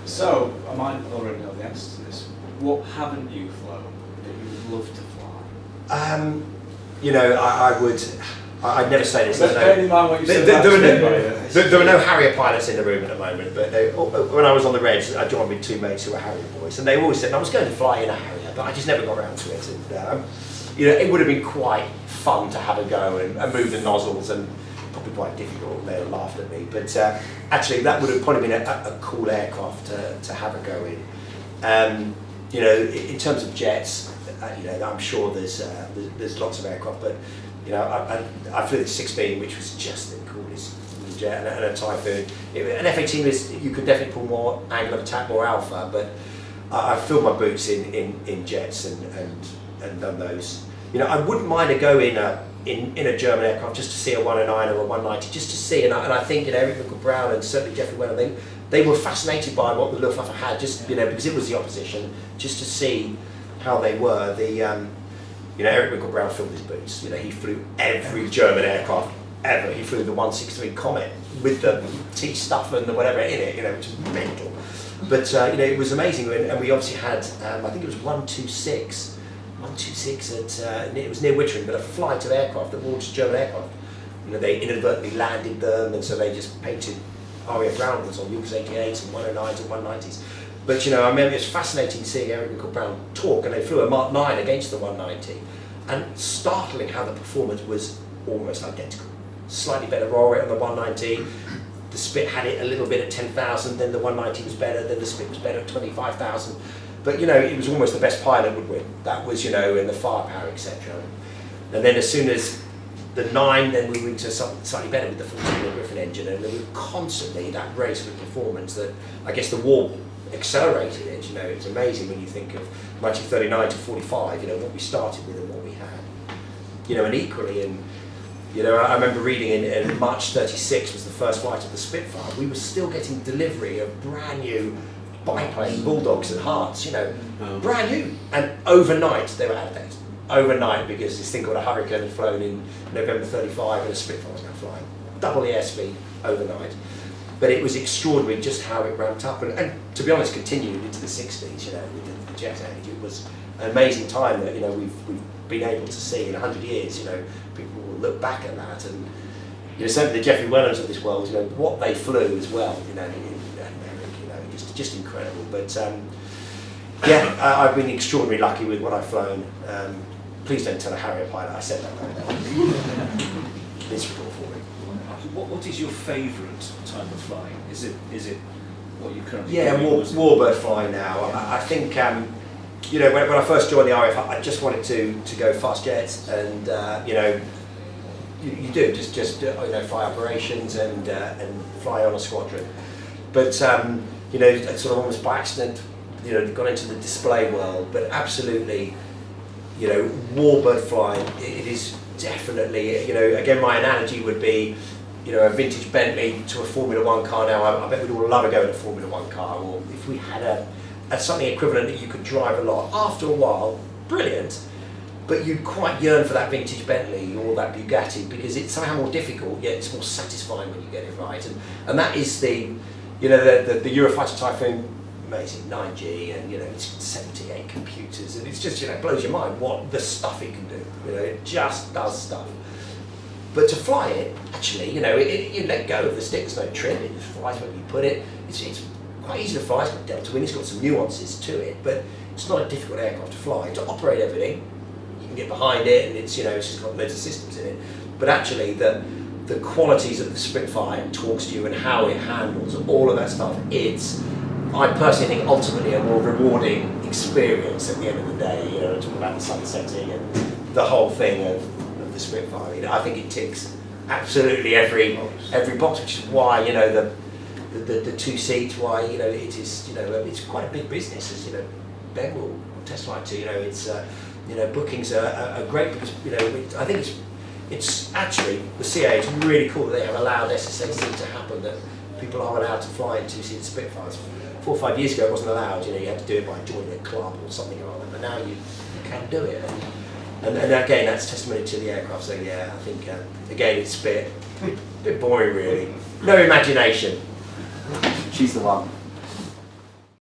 So, I might already know the answer to this. What haven't you flown that you would love to fly? You know, I'd never say this. Bearing in mind what you said There were no Harrier pilots in the room at the moment, but when I was on the Reds, I joined with 2 mates who were Harrier boys, and they always said I was going to fly in a Harrier, but I just never got around to it. And, you know, it would have been quite fun to have a go and move the nozzles, and probably quite difficult. They laughed at me, but actually that would have probably been a cool aircraft to have a go in. You know, in terms of jets, you know, I'm sure there's lots of aircraft, but you know, I flew the 16, which was just the coolest jet, and a Typhoon. An F-18 is, you could definitely pull more angle of attack, more alpha, but I filled my boots in jets and done those. You know, I wouldn't mind a go in a German aircraft just to see a 109 or a 190, just to see. And I think, you know, Eric Brown and certainly Jeffrey Wellen, they were fascinated by what the Luftwaffe had, just, you know, because it was the opposition, just to see how they were. You know, Eric Brown filled his boots. You know, he flew every German aircraft ever. He flew the 163 Comet with the tea stuff and the whatever in it, you know, which is mental. But you know, it was amazing, and we obviously had, I think it was 126 at, it was near Wittering, but a flight of aircraft that were all just German aircraft. You know, they inadvertently landed them, and so they just painted RAF roundels on Yugas 88s and 109s and 190s. But you know, I remember it was fascinating seeing Eric Brown talk, and they flew a Mark 9 against the 190, and startling how the performance was almost identical. Slightly better roll rate on the 190. The Spit had it a little bit at 10,000, then the 190 was better, then the Spit was better at 25,000. But you know, it was almost the best pilot would win. That was, you know, in the firepower, etc. And then as soon as the 9, then we went to something slightly better with the 14 Griffin engine, and there was constantly that race with performance that I guess the war accelerated it. You know, it's amazing when you think of 1939 to 45, you know, what we started with and what we had. You know, and equally, and you know, I remember reading in March 36 was the first flight of the Spitfire. We were still getting delivery of brand new biplane Bulldogs and Hearts, you know, brand new. And overnight they were out of date. Overnight, because this thing called a Hurricane had flown in November 35 and a Spitfire was now flying. Double the airspeed overnight. But it was extraordinary just how it ramped up, and to be honest, continued into the 60s, you know, with the jet age. It was an amazing time that, you know, we've been able to see in 100 years, you know, people will look back at that, and you know, certainly the Jeffrey Wellens of this world, you know, what they flew as well, you know, just incredible. But yeah, I've been extraordinarily lucky with what I've flown. Please don't tell a Harrier pilot I said that. Miserable for me. What is your favourite type of flying? Is it what you currently do? Yeah, warbird flying now. Yeah. I think you know, when I first joined the RAF, I just wanted to go fast jets, and you know, you do just you know, fly operations and fly on a squadron. But you know, sort of almost by accident, you know, got into the display world. But absolutely, you know, warbird flying, it is definitely, you know, again, my analogy would be, you know, a vintage Bentley to a Formula 1 car now. I bet we'd all love a go in a Formula 1 car, or if we had a something equivalent that you could drive a lot. After a while, brilliant, but you'd quite yearn for that vintage Bentley or that Bugatti, because it's somehow more difficult, yet it's more satisfying when you get it right. And that is the, you know, the Eurofighter Typhoon, amazing 9G, and you know, it's 78 computers, and it's just, you know, it blows your mind what the stuff it can do. You know, it just does stuff. But to fly it, actually, you know, you let go of the stick, there's no trim, it just flies wherever you put it. It's quite easy to fly, it's got delta wing, it's got some nuances to it, but it's not a difficult aircraft to fly. To operate everything, you can get behind it, and it's, you know, it's just got loads of systems in it. But actually, the qualities of the Spitfire talks to you, and how it handles all of that stuff, it's, I personally think, ultimately a more rewarding experience at the end of the day. You know, talking about the sun setting and the whole thing of the Spitfire. You know, I think it ticks absolutely every box, which is why, you know, the 2 seats, why, you know, it is, you know, it's quite a big business, as you know, Ben will testify to. You know, it's you know, bookings are great, because, you know, I think it's actually, the CA is really cool that they have allowed SSAC to happen, that people are allowed to fly in 2-seater Spitfires. 4 or 5 years ago it wasn't allowed, you know, you had to do it by joining a club or something or other, but now you can do it. And again, that's testimony to the aircraft, so yeah, I think, again, it's a bit boring really. No imagination. She's the one.